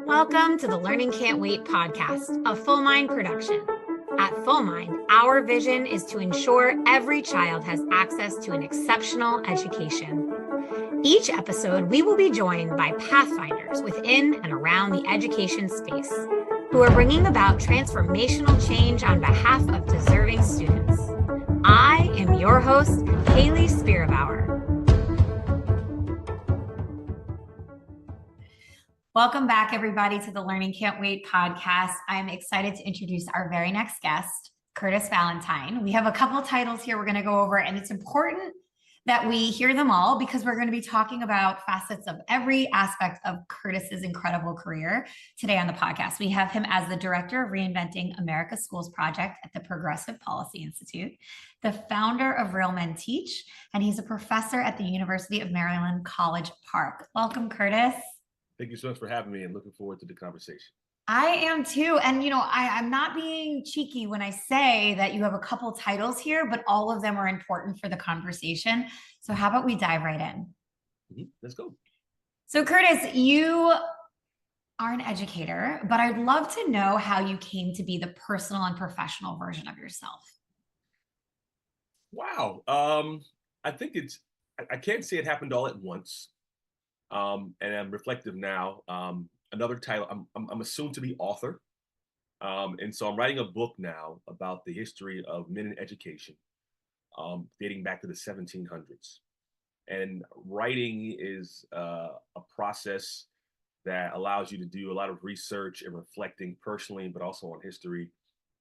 Welcome to the Learning Can't Wait podcast, a Full Mind production. At Full Mind, our vision is to ensure every child has access to an exceptional education. Each episode, we will be joined by pathfinders within and around the education space who are bringing about transformational change on behalf of deserving students. I am your host, Haley Spierbauer. Welcome back, everybody, to the Learning Can't Wait podcast. I'm excited to introduce our very next guest, Curtis Valentine. We have a couple titles here we're going to go over, and it's important that we hear them all because we're going to be talking about facets of every aspect of Curtis's incredible career today on the podcast. We have him as the Director of Reinventing America's Schools Project at the Progressive Policy Institute, the founder of Real Men Teach, and he's a professor at the University of Maryland College Park. Welcome, Curtis. Thank you so much for having me and looking forward to the conversation. I am too. And, I'm not being cheeky when I say that you have a couple titles here, but all of them are important for the conversation. So how about we dive right in? Let's go. So Curtis, you are an educator, but I'd love to know how you came to be the personal and professional version of yourself. Wow. I think I can't say it happened all at once. And I'm reflective now. Another title, I'm a soon-to-be author. And so I'm writing a book now about the history of men in education, dating back to the 1700s. And writing is a process that allows you to do a lot of research and reflecting personally, but also on history,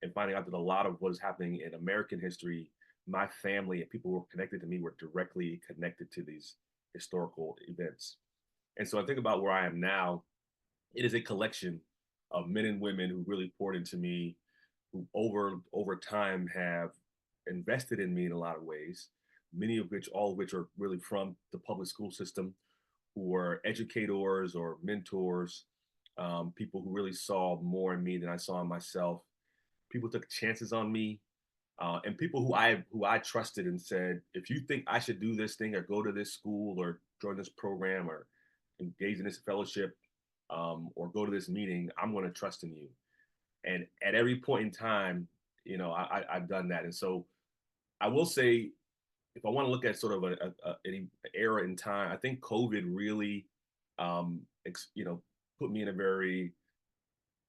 and finding out that a lot of what is happening in American history, my family and people who were connected to me were directly connected to these historical events. And so I think about where I am now. It is a collection of men and women who really poured into me, who over time have invested in me in a lot of ways, all of which are really from the public school system, who were educators or mentors, people who really saw more in me than I saw in myself. People took chances on me, and people who I trusted and said, if you think I should do this thing or go to this school or join this program or engage in this fellowship, or go to this meeting, I'm going to trust in you. And at every point in time, I've done that. And so I will say, if I want to look at sort of an era in time, I think COVID really, put me in a very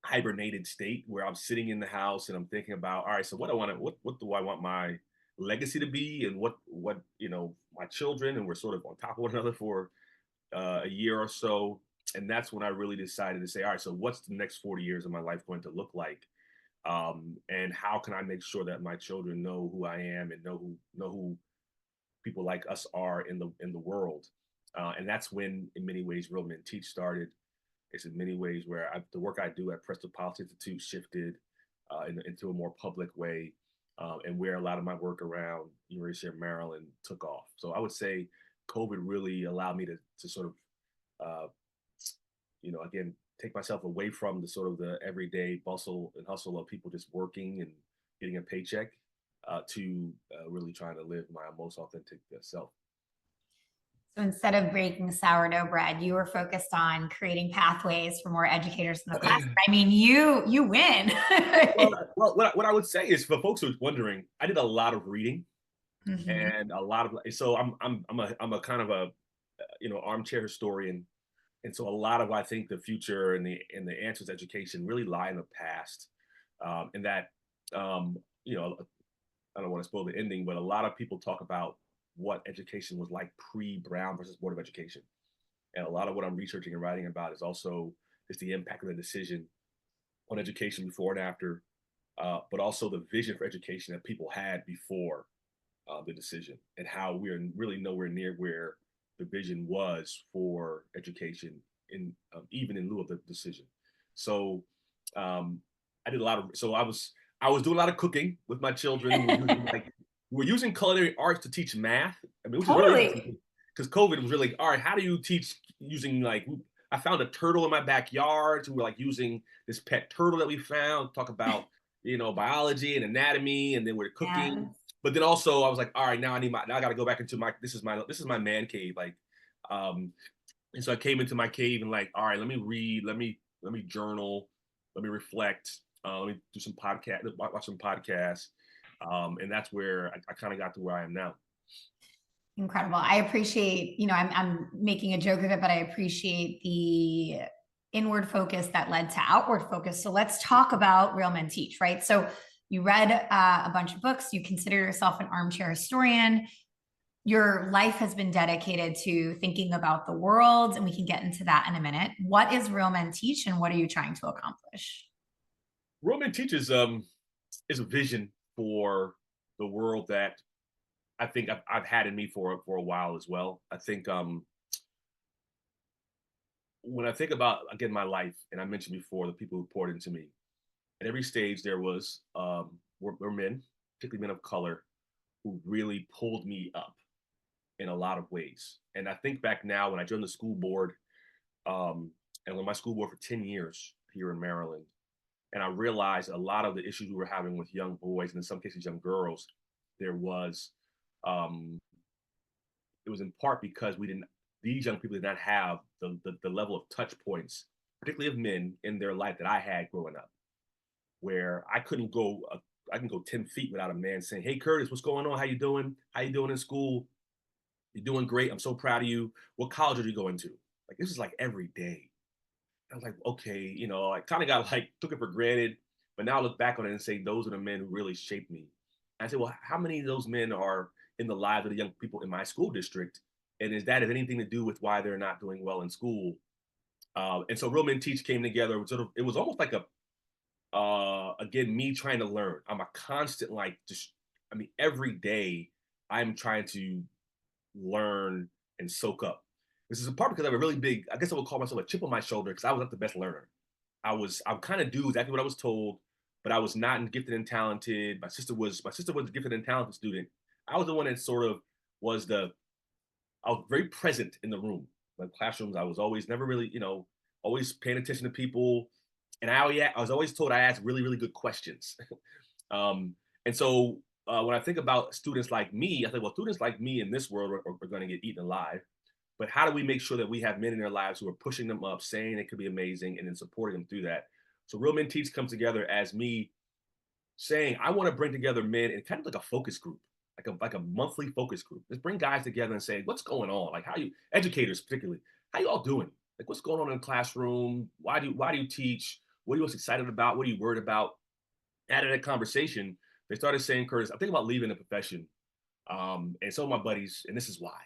hibernated state where I'm sitting in the house and I'm thinking about, all right, so what do I want my legacy to be, and what my children, and we're sort of on top of one another for a year or so. And that's when I really decided to say, all right, so what's the next 40 years of my life going to look like? And how can I make sure that my children know who I am and know who people like us are in the world? And that's when, in many ways, Real Men Teach started. It's in many ways where the work I do at Progressive Policy Institute shifted into a more public way, and where a lot of my work around University of Maryland took off. So I would say COVID really allowed me to sort of, again, take myself away from the sort of the everyday bustle and hustle of people just working and getting a paycheck, to really trying to live my most authentic self. So instead of breaking sourdough bread, you were focused on creating pathways for more educators in the classroom. I mean, you win. well, what I would say is, for folks who are wondering, I did a lot of reading. Mm-hmm. And a lot of, so I'm a kind of a armchair historian, and so a lot of, I think, the future and the answers to education really lie in the past, and that I don't want to spoil the ending, but a lot of people talk about what education was like pre-Brown versus Board of Education, and a lot of what I'm researching and writing about is also just the impact of the decision on education before and after, but also the vision for education that people had before the decision, and how we are really nowhere near where the vision was for education, in even in lieu of the decision. So I did a lot of. So I was doing a lot of cooking with my children. We're using culinary arts to teach math. I mean, which totally. is really, because COVID was really, all right, how do you teach using, I found a turtle in my backyard. So we're using this pet turtle that we found, talk about, biology and anatomy, and then we're cooking. Yes. But then also I was like, all right, now I got to go back into this is my man cave. And so I came into my cave and like, all right, let me read, let me journal, let me reflect, let me do some podcast, watch some podcasts, and that's where I kind of got to where I am now. Incredible. I appreciate, I'm making a joke of it, but I appreciate the inward focus that led to outward focus. So let's talk about Real Men Teach, right? So you read a bunch of books, you consider yourself an armchair historian. Your life has been dedicated to thinking about the world, and we can get into that in a minute. What is Real Men Teach, and what are you trying to accomplish? Roman teaches is a vision for the world that I think I've had in me for a while as well. I think when I think about again my life, and I mentioned before the people who poured into me, at every stage there was were men, particularly men of color, who really pulled me up in a lot of ways. And I think back now when I joined the school board, and when my school board for 10 years here in Maryland, and I realized a lot of the issues we were having with young boys and in some cases young girls, there was um, it was in part because we didn't these young people did not have the level of touch points, particularly of men in their life that I had growing up, where I can go 10 feet without a man saying, "Hey Curtis, what's going on? How you doing? How you doing in school? You're doing great. I'm so proud of you. What college are you going to?" Like this is like every day. I was like, okay, I kind of got like took it for granted, but now I look back on it and say those are the men who really shaped me. And I said, well, how many of those men are in the lives of the young people in my school district? And is that have anything to do with why they're not doing well in school? And so Real Men Teach came together. It was almost like a again me trying to learn. I'm a constant like just I mean every day I'm trying to learn and soak up. This is in part because I have a really big, I guess I would call myself a chip on my shoulder because I was not the best learner. I kind of do exactly what I was told, but I was not gifted and talented. My sister was a gifted and talented student. I was the one that sort of was I was very present in the room. My classrooms, I was always never really, always paying attention to people. And I was always told I asked really, really good questions. um, and so when I think about students like me, I think, well, students like me in this world are going to get eaten alive. But how do we make sure that we have men in their lives who are pushing them up, saying it could be amazing, and then supporting them through that? So Real Men Teach comes together as me saying, I want to bring together men in kind of like a focus group, like a monthly focus group. Let's bring guys together and say, what's going on? Like how you educators particularly, how you all doing? Like what's going on in the classroom? Why do you teach? What are you most excited about? What are you worried about? Out of that conversation, they started saying, Curtis, I'm thinking about leaving the profession. And so my buddies, and this is why.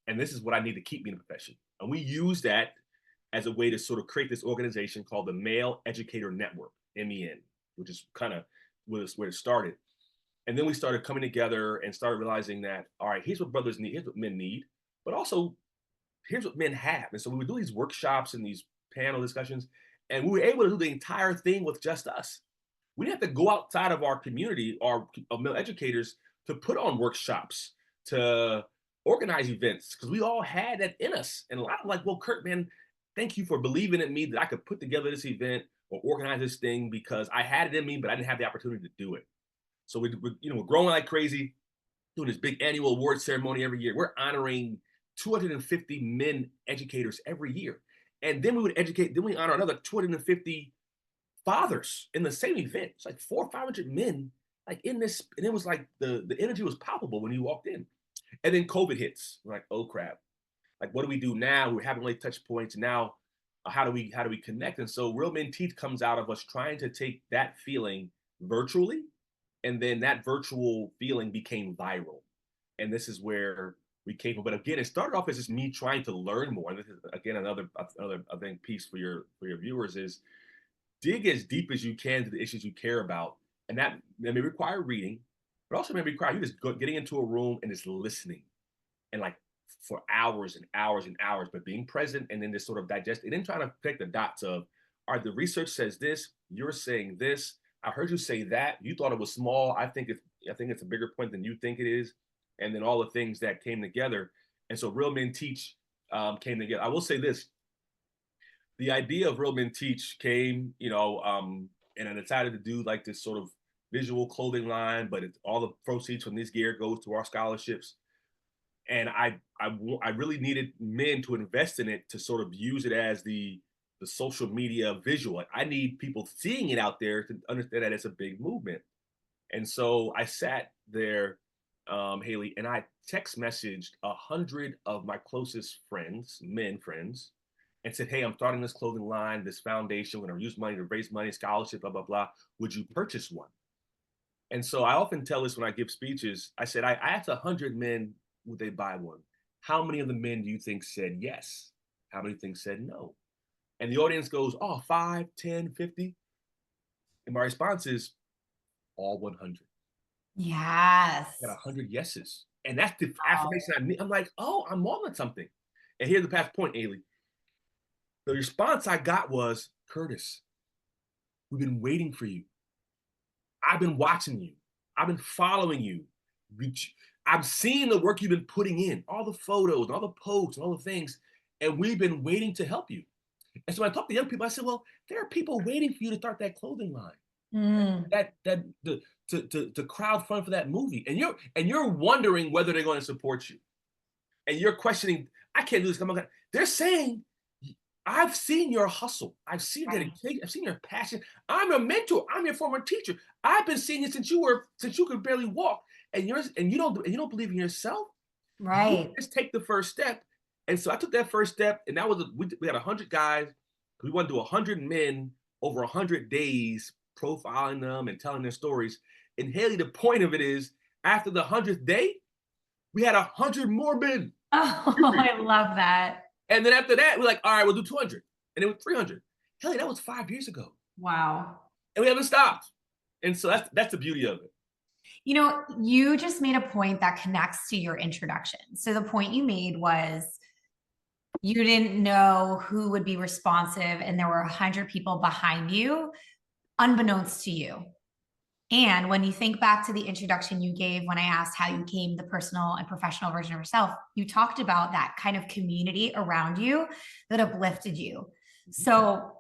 And this is what I need to keep me in the profession. And we use that as a way to sort of create this organization called the Male Educator Network, MEN, which is kind of where it started. And then we started coming together and started realizing that, all right, here's what brothers need, here's what men need, but also here's what men have. And so we would do these workshops and these panel discussions, and we were able to do the entire thing with just us. We didn't have to go outside of our community, our male educators, to put on workshops, to organize events, because we all had that in us. And a lot of like, well, Kurt, man, thank you for believing in me that I could put together this event or organize this thing because I had it in me, but I didn't have the opportunity to do it. So we're growing like crazy, doing this big annual award ceremony every year. We're honoring 250 men educators every year. And then we honor another 250 fathers in the same event. It's like 400 or 500 men like in this, and it was like the energy was palpable when you walked in. And then COVID hits. We're like, oh crap. Like what do we do now? We haven't really touched points. Now how do we connect? And so Real Men Teach comes out of us trying to take that feeling virtually, and then that virtual feeling became viral. And this is where we came from. But again, it started off as just me trying to learn more. And this is again another I think piece for your viewers is dig as deep as you can to the issues you care about. And that may require reading, but also may require you just getting into a room and just listening and like for hours and hours and hours, but being present and then just sort of digest and then trying to pick the dots of, all right, the research says this, you're saying this. I heard you say that. You thought it was small. I think it's a bigger point than you think it is. And then all the things that came together. And so Real Men Teach came together. I will say this, the idea of Real Men Teach came, and I decided to do like this sort of visual clothing line, but all the proceeds from this gear goes to our scholarships. And I really needed men to invest in it to sort of use it as the social media visual. Like, I need people seeing it out there to understand that it's a big movement. And so I sat there, Haley, and I text messaged 100 of my closest friends, men friends, and said, "Hey, I'm starting this clothing line, this foundation. We're going to use money to raise money, scholarship, blah blah blah. Would you purchase one?" And so I often tell this when I give speeches. I said, I asked 100 men, would they buy one? How many of the men do you think said yes? How many think said no? And the audience goes, oh, 5, 10, 50. And my response is all 100. Yes. I got 100 yeses. And that's the affirmation Oh. I need. I'm like, oh, I'm on something. And here's the past point, Ailey. The response I got was, Curtis, we've been waiting for you. I've been watching you. I've been following you. I'm seeing the work you've been putting in, all the photos, all the posts, and all the things, and we've been waiting to help you. And so when I talk to young people, I said, well, there are people waiting for you to start that clothing line, Mm. to crowd fund for that movie, and you're wondering whether they're going to support you, and you're questioning, I can't do this. They're saying, I've seen your hustle. I've seen your dedication. I've seen your passion. I'm a mentor. I'm your former teacher. I've been seeing you since you could barely walk, and you don't believe in yourself. You Right. just take the first step. And so I took that first step, and that was we had 100 guys. We wanted to do 100 men over 100 days, profiling them and telling their stories. And Haley, the point of it is, after the 100th day, we had 100 more men. Oh, I love that. And then after that, we're like, all right, we'll do 200. And it was 300. Haley, that was 5 years ago. Wow. And we haven't stopped. And so that's the beauty of it. You know, you just made a point that connects to your introduction. So the point you made was you didn't know who would be responsive, and there were 100 people behind you, unbeknownst to you. And when you think back to the introduction you gave when I asked how you became the personal and professional version of yourself, you talked about that kind of community around you that uplifted you. So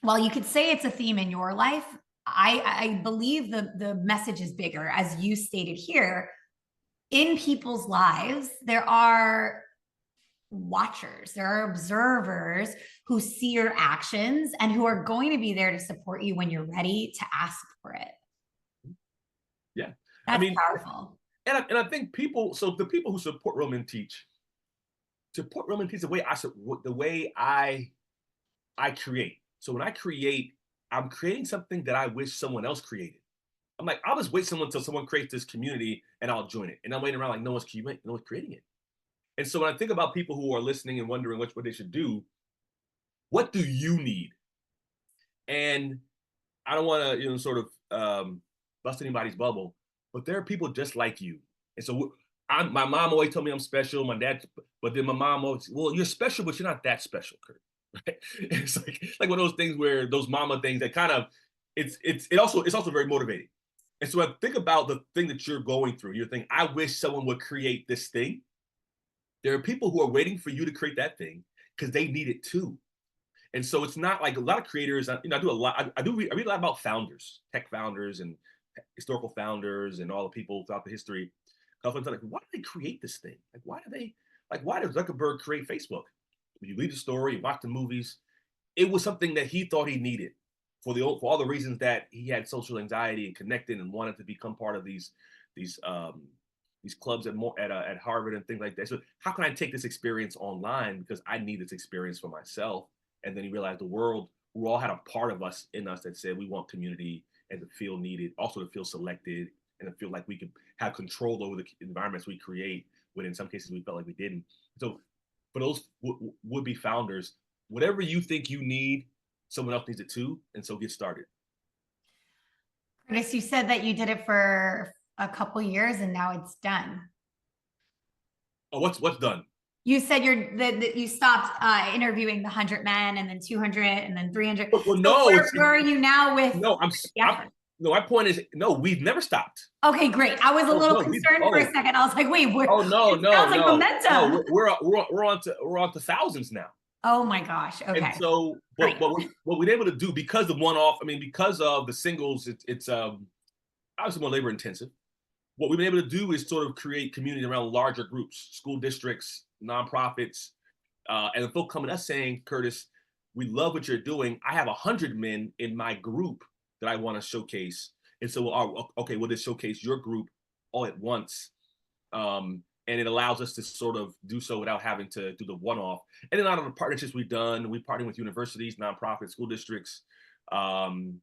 while you could say it's a theme in your life, I believe the message is bigger. As you stated here, in people's lives, there are watchers, there are observers who see your actions and who are going to be there to support you when you're ready to ask for it. Yeah. That's I mean, powerful. and I think so the people who support Roman teach the way I create. So when I create, I'm creating something that I wish someone else created. I'm like, I'll just wait until someone creates this community and I'll join it. And I'm waiting around like no one's creating it. And so when I think about people who are listening and wondering what they should do, what do you need? And I don't want to, sort of bust anybody's bubble, but there are people just like you. And so my mom always told me I'm special. My dad, but then my mom always, well, you're special, but you're not that special, Kurt. Right? It's like one of those things where those mama things that kind of, it's also very motivating. And so I think about the thing that you're going through. You're thinking, I wish someone would create this thing. There are people who are waiting for you to create that thing because they need it too. And so it's not like a lot of creators, I do a lot. I read a lot about founders, tech founders and historical founders and all the people throughout the history. Like, why did they create this thing? Why did Zuckerberg create Facebook? When you read the story, you watch the movies, it was something that he thought he needed for all the reasons that he had social anxiety and connected and wanted to become part of these clubs at Harvard and things like that. So how can I take this experience online because I need this experience for myself? And then he realized we all had a part of us in us that said we want community and to feel needed, also to feel selected and to feel like we could have control over the environments we create, when in some cases we felt like we didn't. So for those would-be founders, whatever you think you need, someone else needs it too. And so get started. Curtis, you said that you did it for a couple years and now it's done. Oh, what's done? You said that you stopped interviewing the 100 men and then 200 and then 300. Well, no, where are you now with? No, no, my point is, no, we've never stopped. Okay, great. I was a little concerned for a second. I was like, wait, what? Oh, no. Sounds like momentum. No, we're on to thousands now. Oh my gosh. Okay. And so, but what we're able to do because of because of the singles, it's obviously more labor intensive. what we've been able to do is sort of create community around larger groups, school districts, nonprofits, and the folk coming to us saying, Curtis, we love what you're doing. I have 100 men in my group that I want to showcase. And so, okay, we'll just showcase your group all at once. And it allows us to sort of do so without having to do the one-off. And then out of the partnerships we've done, we partner with universities, nonprofits, school districts, um,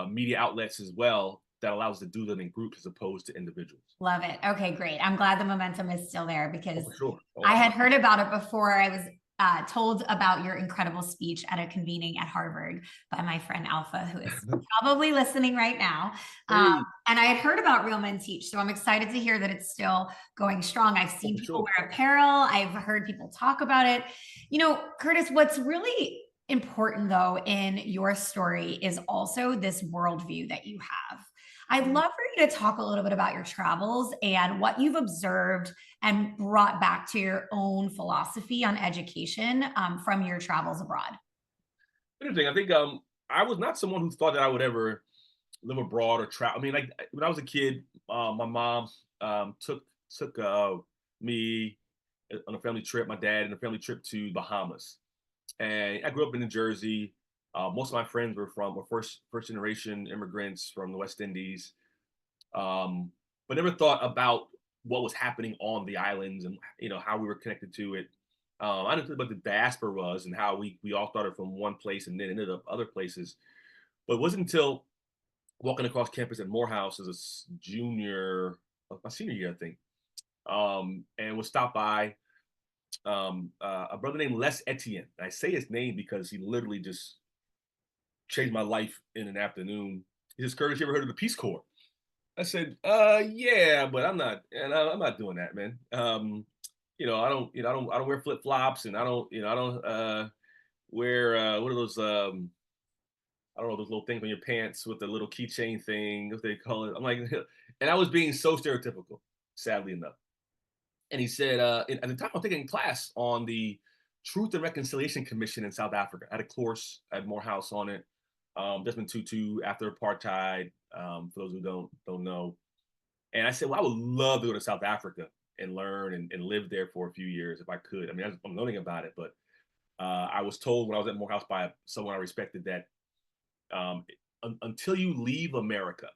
media outlets as well, that allows us to do them in groups as opposed to individuals. Love it. Okay, great. I'm glad the momentum is still there Oh, because for sure. Oh, I had heard about it before. I was told about your incredible speech at a convening at Harvard by my friend Alpha, who is probably listening right now. hey. And I had heard about Real Men Teach. So I'm excited to hear that it's still going strong. I've seen Oh, people sure. wear apparel, I've heard people talk about it. You know, Curtis, what's really important though in your story is also this worldview that you have. I'd love for you to talk a little bit about your travels and what you've observed and brought back to your own philosophy on education from your travels abroad. Interesting. I think I was not someone who thought that I would ever live abroad or travel. I mean, like when I was a kid, my mom took me on a family trip. My dad on a family trip to Bahamas, and I grew up in New Jersey. Most of my friends were first generation immigrants from the West Indies, but never thought about what was happening on the islands and how we were connected to it. I didn't think about the diaspora was and how we all started from one place and then ended up other places. But it wasn't until walking across campus at Morehouse as a junior, my senior year, I think, and was stopped by a brother named Les Etienne. I say his name because he literally just changed my life in an afternoon. He says, Curtis, you ever heard of the Peace Corps? I said, yeah, but I'm not doing that, man. I don't wear flip flops, and I don't wear what are those? I don't know, those little things on your pants with the little keychain thing, what they call it. I'm like, and I was being so stereotypical, sadly enough. And he said, at the time, I'm taking class on the Truth and Reconciliation Commission in South Africa. I had a course at Morehouse on it. Desmond Tutu after apartheid, for those who don't know. And I said, well, I would love to go to South Africa and learn and live there for a few years if I could. I mean, I'm learning about it, but I was told when I was at Morehouse by someone I respected that until you leave America,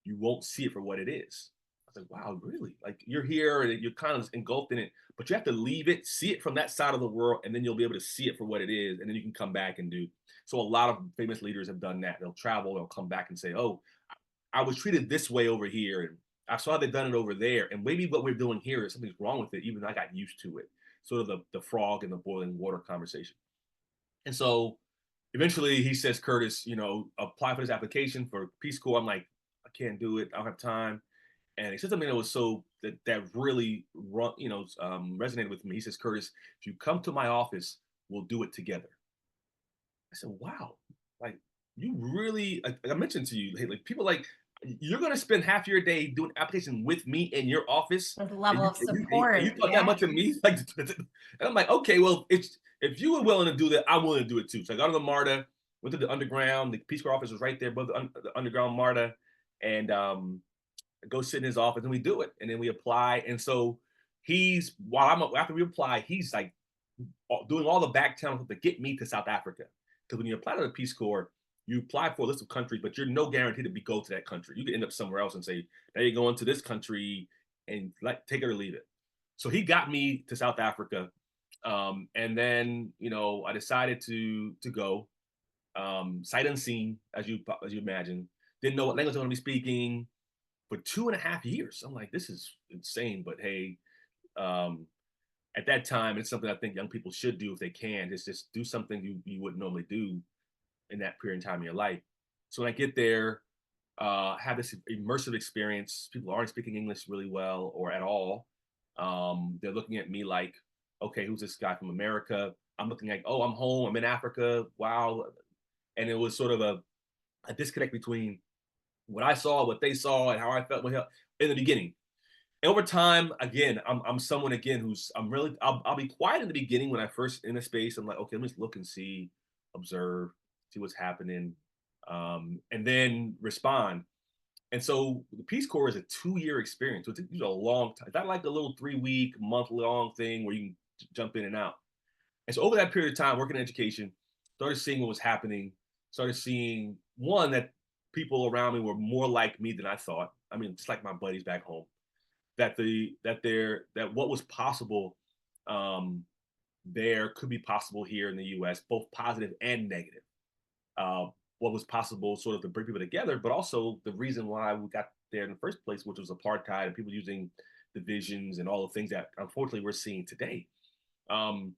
you won't see it for what it is. I was like, wow, really? Like you're here and you're kind of engulfed in it, but you have to leave it, see it from that side of the world, and then you'll be able to see it for what it is, and then you can come back and do. So a lot of famous leaders have done that. They'll travel, they'll come back and say, oh, I was treated this way over here, and I saw they've done it over there, and maybe what we're doing here is something's wrong with it, even though I got used to it. Sort of the frog and the boiling water conversation. And so eventually he says, Curtis, apply for this application for Peace Corps. I'm like, I can't do it. I don't have time. And he said something that was that really, resonated with me. He says, Curtis, if you come to my office, we'll do it together. I said, wow, like you really, like I mentioned to you, hey, like people like, you're going to spend half your day doing application with me in your office. With And level you, of and you, and support. you thought that Yeah. much of me? Like, and I'm like, okay, well, if you were willing to do that, I'm willing to do it too. So I got on the MARTA, went to the underground. The Peace Corps office was right there above the underground MARTA, and go sit in his office, and we do it, and then we apply. And so after we apply, he's like doing all the back channels to get me to South Africa. Because when you apply to the Peace Corps, you apply for a list of countries, but you're no guarantee to go to that country. You could end up somewhere else and say, now you're going to this country and like take it or leave it. So he got me to South Africa. And then, I decided to go sight unseen, as you imagine. Didn't know what language I was going to be speaking for 2.5 years. I'm like, this is insane. But hey, um, at that time, it's something I think young people should do if they can. Is just do something you wouldn't normally do in that period of time in your life. So when I get there, have this immersive experience. People aren't speaking English really well or at all. They're looking at me like, okay, who's this guy from America? I'm looking like, oh, I'm home. I'm in Africa. Wow. And it was sort of a disconnect between what I saw, what they saw, and how I felt in the beginning. And over time, again, I'm someone again who's I'll be quiet in the beginning when I first in a space. I'm like, okay, let me just look and see, observe, see what's happening, and then respond. And so the Peace Corps is a 2-year experience. So it's a long time. It's not like a little 3-week, month-long thing where you can jump in and out. And so over that period of time, working in education, started seeing what was happening, started seeing one that people around me were more like me than I thought. I mean, just like my buddies back home, that what was possible um, there could be possible here in the U.S., both positive and negative. Uh, what was possible, sort of, to bring people together, but also the reason why we got there in the first place, which was apartheid and people using divisions and all the things that unfortunately we're seeing today. Um,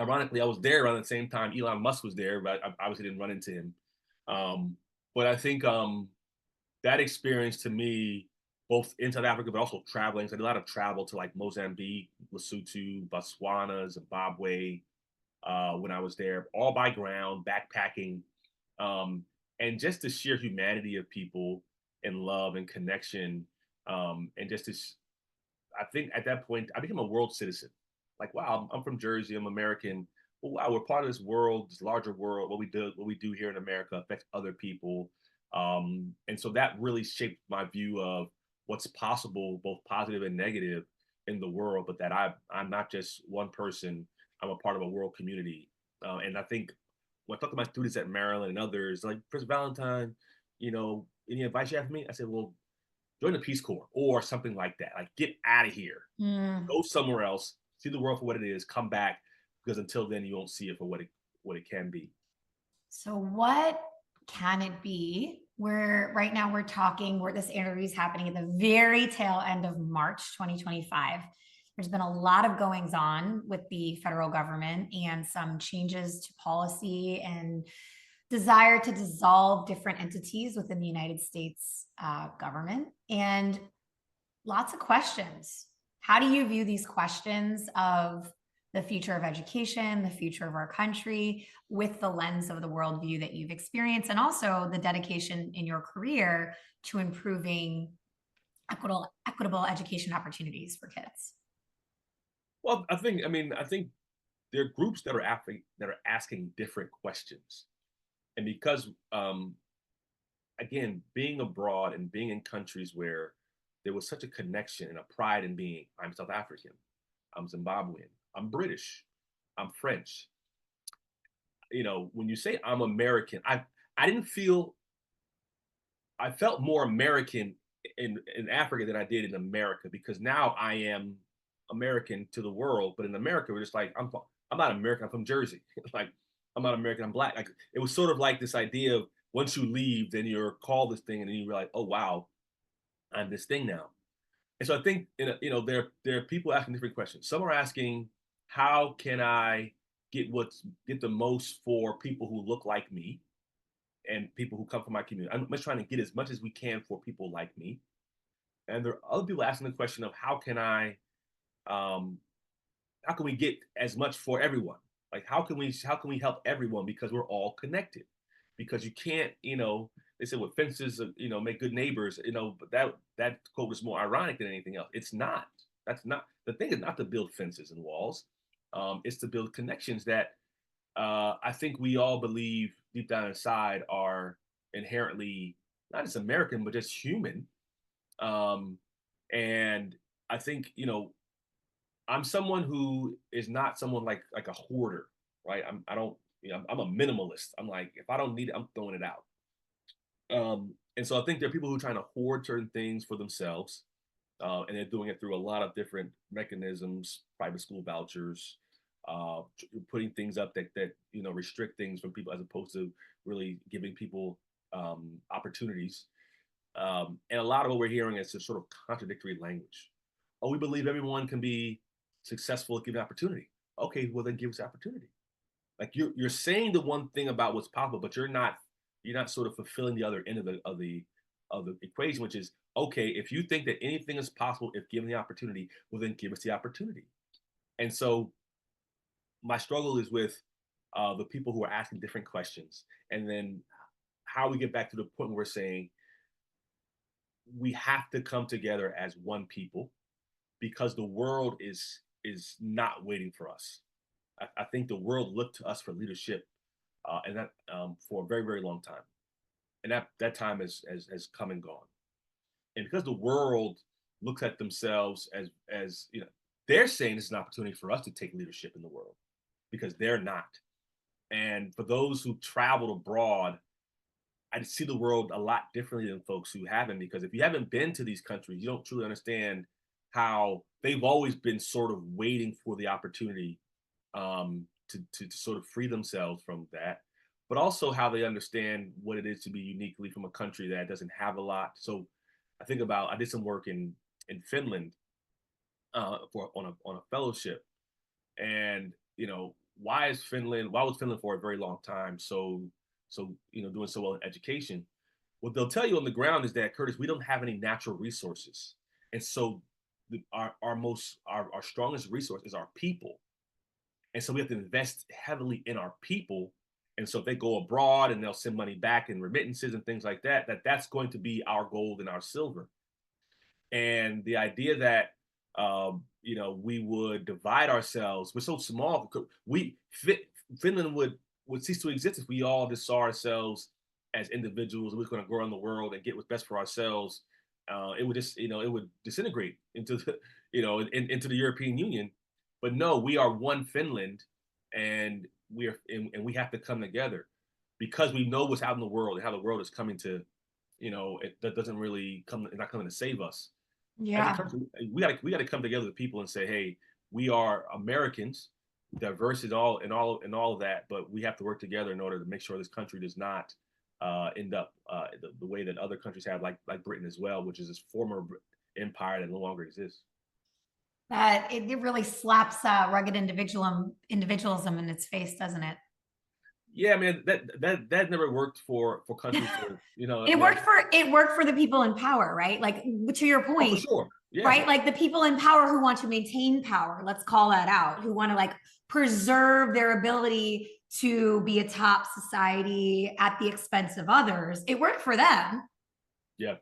Ironically, I was there around the same time Elon Musk was there, but I obviously didn't run into him. Um, but I think that experience to me, both in South Africa, but also traveling. So I did a lot of travel to like Mozambique, Lesotho, Botswana, Zimbabwe when I was there, all by ground, backpacking, um, and just the sheer humanity of people and love and connection, and just this. I think at that point I became a world citizen. Like, wow, I'm from Jersey, I'm American. Well, wow, we're part of this world, this larger world. What we do here in America affects other people, and so that really shaped my view of what's possible, both positive and negative, in the world. But that I'm not just one person. I'm a part of a world community, and I think when I talk to my students at Maryland and others, like Chris Valentine, any advice you have for me? I said, well, join the Peace Corps or something like that. Like, get out of here, Mm. go somewhere else, see the world for what it is, come back, because until then you won't see it for what it can be. So what can it be? We're right now we're talking where this interview is happening at the very tail end of March 2025. There's been a lot of goings on with the federal government and some changes to policy and desire to dissolve different entities within the United States government. And lots of questions. How do you view these questions of the future of education, the future of our country, with the lens of the worldview that you've experienced, and also the dedication in your career to improving equitable education opportunities for kids? Well, I think there are groups that are asking different questions, and because again, being abroad and being in countries where there was such a connection and a pride in being, I'm South African, I'm Zimbabwean, I'm British, I'm French. When you say I'm American, I didn't feel I felt more American in Africa than I did in America, because now I am American to the world, but in America we're just like, I'm not American, I'm from Jersey. Like, I'm not American, I'm black. Like, it was sort of like this idea of once you leave, then you're called this thing, and then you realize, oh wow, I'm this thing now. And so I think, there are people asking different questions. Some are asking, how can I get the most for people who look like me and people who come from my community? I'm just trying to get as much as we can for people like me. And there are other people asking the question of, um, how can we get as much for everyone? Like, how can we help everyone, because we're all connected? Because you can't, they said with fences, make good neighbors, but that quote is more ironic than anything else. It's not. That's not the thing. Is not to build fences and walls. It's to build connections that I think we all believe deep down inside are inherently not just American, but just human. Um, and I think, I'm someone who is not someone like a hoarder, right? I don't, I'm a minimalist. I'm like, if I don't need it, I'm throwing it out. And so I think there are people who are trying to hoard certain things for themselves, and they're doing it through a lot of different mechanisms, private school vouchers, putting things up that restrict things from people, as opposed to really giving people opportunities. And a lot of what we're hearing is a sort of contradictory language. Oh, we believe everyone can be successful at giving opportunity. Okay, well then give us opportunity. Like, you're saying the one thing about what's possible, but you're not sort of fulfilling the other end of the equation, which is, okay, if you think that anything is possible if given the opportunity, well then give us the opportunity. And so my struggle is with the people who are asking different questions, and then how we get back to the point where we're saying we have to come together as one people, because the world is not waiting for us. I think the world looked to us for leadership, and that for a very, very long time, and that time has come and gone. And because the world looks at themselves as they're saying it's an opportunity for us to take leadership in the world because they're not. And for those who traveled abroad, I see the world a lot differently than folks who haven't, because if you haven't been to these countries, you don't truly understand how they've always been sort of waiting for the opportunity to sort of free themselves from that, but also how they understand what it is to be uniquely from a country that doesn't have a lot. So I did some work in Finland for on a fellowship, and why was Finland for a very long time doing so well in education? What they'll tell you on the ground is that, Curtis, we don't have any natural resources, and so our strongest resource is our people, and so we have to invest heavily in our people. And so if they go abroad and they'll send money back in remittances and things like that, that's going to be our gold and our silver. And the idea that we would divide ourselves, we're so small. Finland would cease to exist if we all just saw ourselves as individuals. We're going to grow in the world and get what's best for ourselves. It would disintegrate into into the European Union. But no, we are one Finland, and we have to come together because we know what's out in the world and how the world is coming to, that doesn't really come, it's not coming to save us. As a Yeah. country, we got to come together with people and say, hey, we are Americans, diverse in all of that, but we have to work together in order to make sure this country does not end up the way that other countries have, like Britain as well, which is this former empire that no longer exists. That it really slaps rugged individualism in its face, doesn't it? Yeah, man, that never worked for countries to, It worked for the people in power, right? Like, to your oh, for point, sure. Yeah. right? Like the people in power who want to maintain power, let's call that out, who want to like preserve their ability to be a top society at the expense of others. It worked for them. Yeah.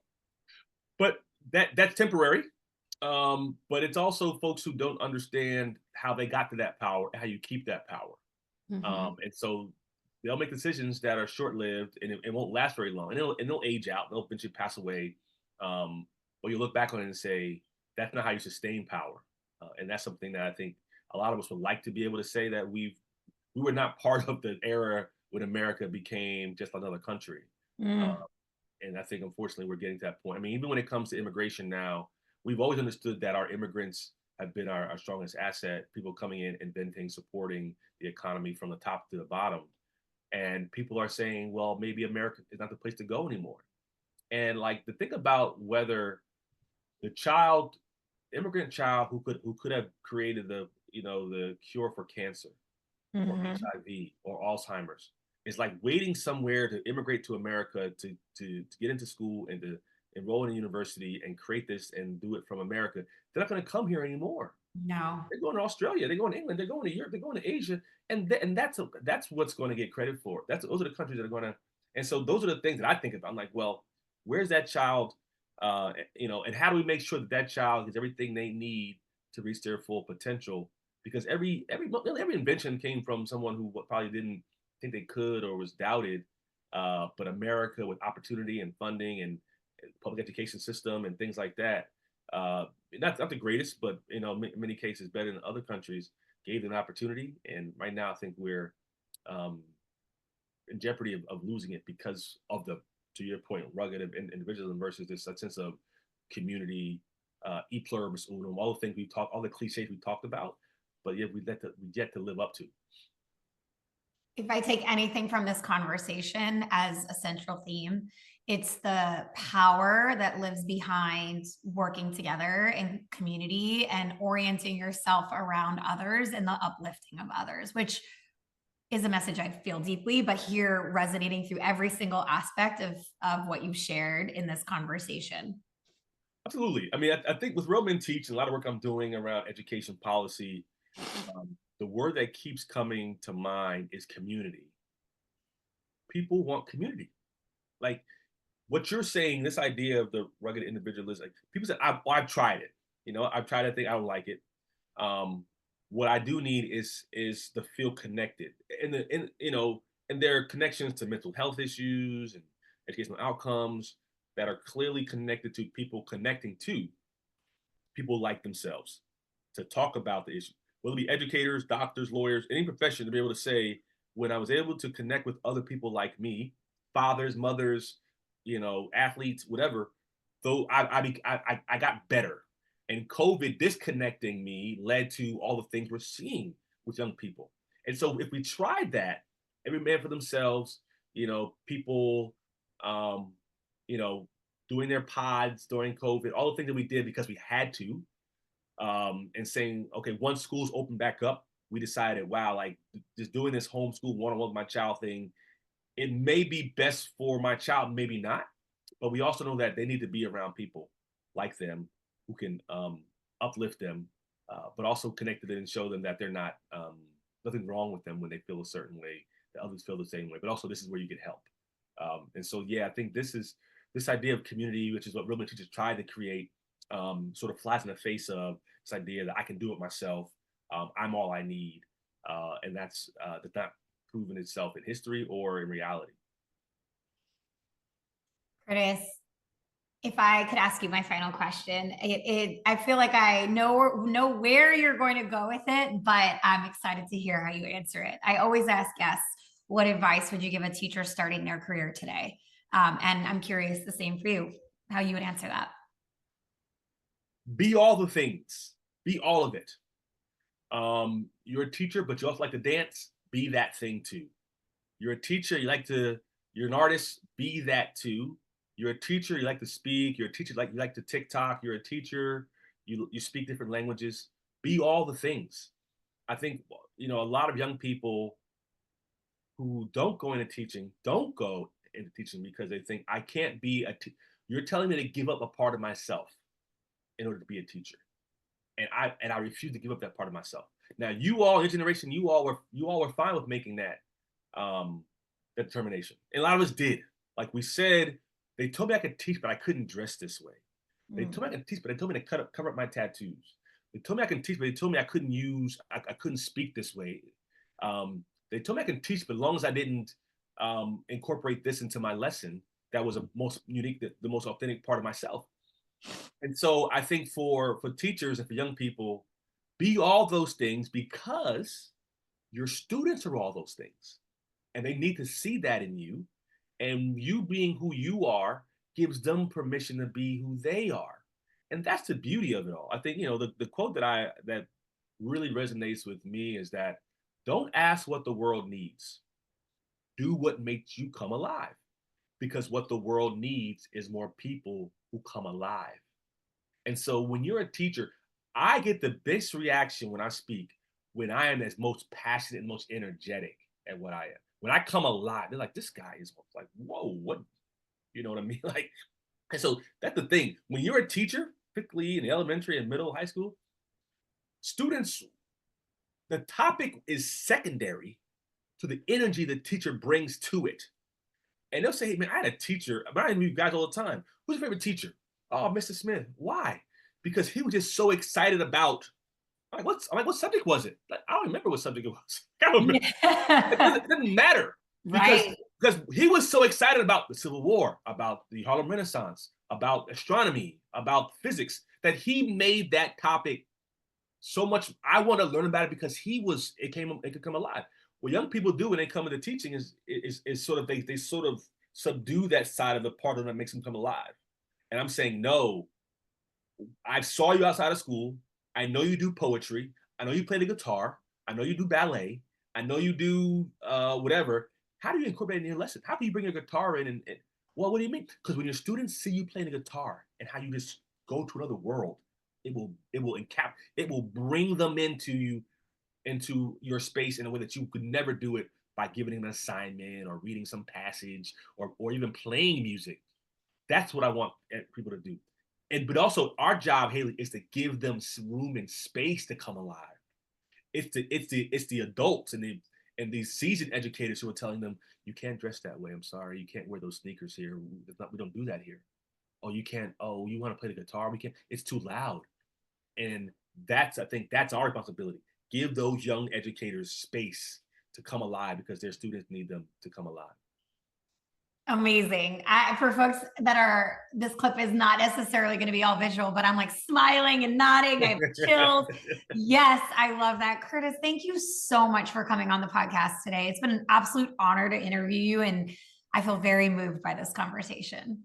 But that's temporary. But it's also folks who don't understand how they got to that power, how you keep that power. Mm-hmm. And so they'll make decisions that are short-lived, and it won't last very long, and they'll age out, they'll eventually pass away. But you look back on it and say, that's not how you sustain power. And that's something that I think a lot of us would like to be able to say, that we were not part of the era when America became just another country. Uh, Mm. and I think, unfortunately, we're getting to that point. I mean, even when it comes to immigration now, we've always understood that our immigrants have been our strongest asset, people coming in, inventing, supporting the economy from the top to the bottom. And people are saying, well, maybe America is not the place to go anymore. And like, to think about whether the immigrant child who could have created the cure for cancer or Mm-hmm. HIV or Alzheimer's, is like waiting somewhere to immigrate to America to get into school and to enroll in a university and create this and do it from America. They're not going to come here anymore. No. They're going to Australia. They're going to England. They're going to Europe. They're going to Asia, and that's what's going to get credit for. Those are the countries that are going to. And so those are the things that I think about. I'm like, well, where's that child? And how do we make sure that that child gets everything they need to reach their full potential? Because every invention came from someone who probably didn't think they could or was doubted. But America, with opportunity and funding and public education system and things like that, not the greatest, but in many cases better than other countries, gave them an opportunity. And right now, I think we're um, in jeopardy of losing it because of to your point, rugged individualism versus this sense of community, e pluribus unum, all the things all the cliches we talked about, but yet we yet to live up to. If I take anything from this conversation as a central theme, it's the power that lives behind working together in community and orienting yourself around others and the uplifting of others, which is a message I feel deeply, but here resonating through every single aspect of what you've shared in this conversation. Absolutely. I mean, I think with Real Men Teach and a lot of work I'm doing around education policy, the word that keeps coming to mind is community. People want community. Like what you're saying, this idea of the rugged individualist, like people say, I've tried it. I've tried that thing. I don't like it. What I do need is to feel connected, and their connections to mental health issues and educational outcomes. that are clearly connected to people connecting to people like themselves to talk about the issue, whether it be educators, doctors, lawyers, any profession, to be able to say, when I was able to connect with other people like me, fathers, mothers, athletes, whatever, though I got better. And COVID disconnecting me led to all the things we're seeing with young people. And so if we tried that, every man for themselves, people, um, you know, doing their pods during COVID, all the things that we did because we had to, and saying, okay, once schools open back up, we decided, wow, like just doing this homeschool one-on-one with my child thing, it may be best for my child, maybe not, but we also know that they need to be around people like them who can uplift them, but also connect to them and show them that they're not nothing wrong with them when they feel a certain way, that others feel the same way. But also, this is where you get help. And so, yeah, I think this idea of community, which is what Real Men Teachers try to create, sort of flies in the face of this idea that I can do it myself. I'm all I need, and that's not proven itself in history or in reality. Curtis, if I could ask you my final question, I feel like I know where you're going to go with it, but I'm excited to hear how you answer it. I always ask guests, what advice would you give a teacher starting their career today? And I'm curious the same for you, how you would answer that. Be all the things. Be all of it. You're a teacher, but you also like to dance. Be that thing too. You're a teacher. You're an artist. Be that too. You're a teacher. You like to speak. You're a teacher. You like to TikTok. You're a teacher. You speak different languages. Be all the things. I think a lot of young people who don't go into teaching don't go into teaching because they think I can't be you're telling me to give up a part of myself in order to be a teacher, and I refuse to give up that part of myself. Now, you all, your generation, you all were fine with making that determination, and a lot of us did. Like we said, they told me I could teach, but I couldn't dress this way. They told me I could teach, but they told me to cover up my tattoos. They told me I could teach, but they told me I couldn't speak this way. They told me I could teach, but as long as I didn't incorporate this into my lesson, that was the most unique, the most authentic part of myself. And so I think for teachers and for young people, be all those things because your students are all those things. And they need to see that in you. And you being who you are gives them permission to be who they are. And that's the beauty of it all. I think, the quote that really resonates with me is that don't ask what the world needs. Do what makes you come alive. Because what the world needs is more people who come alive. And so when you're a teacher, I get the best reaction when I speak when I am as most passionate and most energetic at what I am. When I come alive, they're like, this guy is like, whoa, what? You know what I mean? Like, and so that's the thing. When you're a teacher, particularly in the elementary and middle, high school, students, the topic is secondary to the energy the teacher brings to it. And they'll say, hey, man, I had a teacher. I meet guys all the time. Who's your favorite teacher? Oh, Mr. Smith. Why? Because he was just so excited about. I'm like, what subject was it? Like, I don't remember what subject it was. I don't remember. It doesn't matter Right. because he was so excited about the Civil War, about the Harlem Renaissance, about astronomy, about physics, that he made that topic so much. I want to learn about it because it could come alive. What young people do when they come into teaching is sort of they sort of subdue that side of the part of them that makes them come alive. And I'm saying, no, I saw you outside of school. I know you do poetry. I know you play the guitar. I know you do ballet. I know you do whatever. How do you incorporate it in your lesson? How can you bring your guitar in and well, what do you mean? Because when your students see you playing the guitar and how you just go to another world, it will bring them into your space in a way that you could never do it by giving them an assignment or reading some passage or even playing music. That's what I want people to do. But also our job, Haley, is to give them room and space to come alive. It's the adults and these seasoned educators who are telling them, you can't dress that way. I'm sorry, you can't wear those sneakers here. We don't do that here. Oh, you can't. Oh, you want to play the guitar? We can't. It's too loud. And I think that's our responsibility. Give those young educators space to come alive because their students need them to come alive. Amazing. For folks that are, this clip is not necessarily going to be all visual, but I'm like smiling and nodding. I have chills. Yes, I love that. Curtis, thank you so much for coming on the podcast today. It's been an absolute honor to interview you, and I feel very moved by this conversation.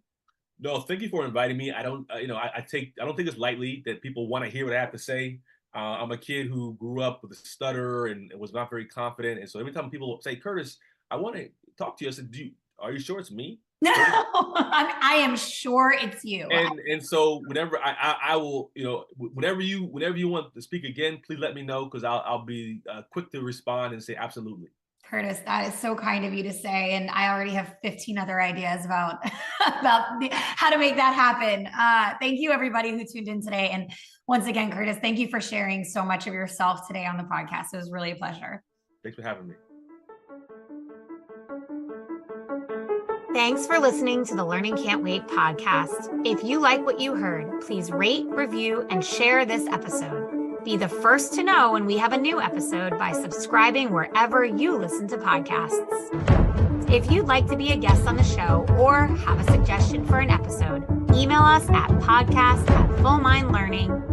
No, thank you for inviting me. I don't, I don't take this lightly that people want to hear what I have to say. I'm a kid who grew up with a stutter and was not very confident. And so every time people say, Curtis, I want to talk to you, I said, are you sure it's me? No, I am sure it's you. And so whenever I will, whenever you want to speak again, please let me know, because I'll be quick to respond and say absolutely. Curtis, that is so kind of you to say, and I already have 15 other ideas about how to make that happen. Thank you, everybody who tuned in today, and once again, Curtis, thank you for sharing so much of yourself today on the podcast. It was really a pleasure. Thanks for having me. Thanks for listening to the Learning Can't Wait podcast. If you like what you heard, please rate, review, and share this episode. Be the first to know when we have a new episode by subscribing wherever you listen to podcasts. If you'd like to be a guest on the show or have a suggestion for an episode, email us at podcast@fullmindlearning.com.